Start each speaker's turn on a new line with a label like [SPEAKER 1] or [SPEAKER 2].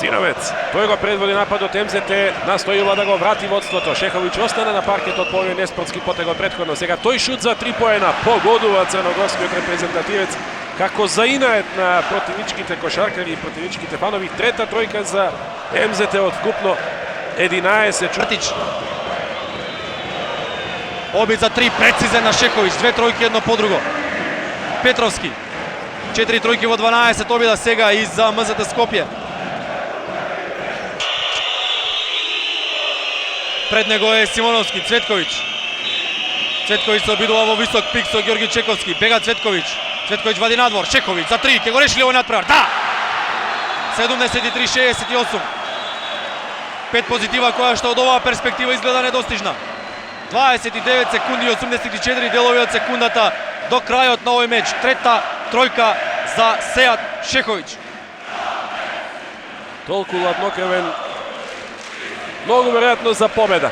[SPEAKER 1] Синовец, тој го предводи напад од МЗТ, настојува да го врати водството. Шеховиќ остана на паркетот по овој неспортски потег од претходно. Сега тој шут за 3 поена, погодува црногорскиот репрезентативец како заинает на противничките кошаркари и противничките фанови. Трета тројка за МЗТ од вкупно 11
[SPEAKER 2] Чутич. Обид за 3, прецизен на Шеховиќ, 2 тројки едно по друго. Петровски. 4 тројки во 12 обида сега и за МЗТ Скопје. Пред него е Симоновски, Цветковиќ. Цветковиќ се обидува во висок пик со Ѓорги Чековски. Бега Цветковиќ. Цветковиќ вади надвор. Шеховиќ за 3. Ке го реши ли овој надпревар? Да! 73-68. 5 позитива која што од оваа перспектива изгледа недостижна. 29 секунди и 84 делови од секундата до крајот на овој меч. Трета тројка за Сеат Шеховиќ.
[SPEAKER 1] Толку ладнокрвен, многу веројатно за победа.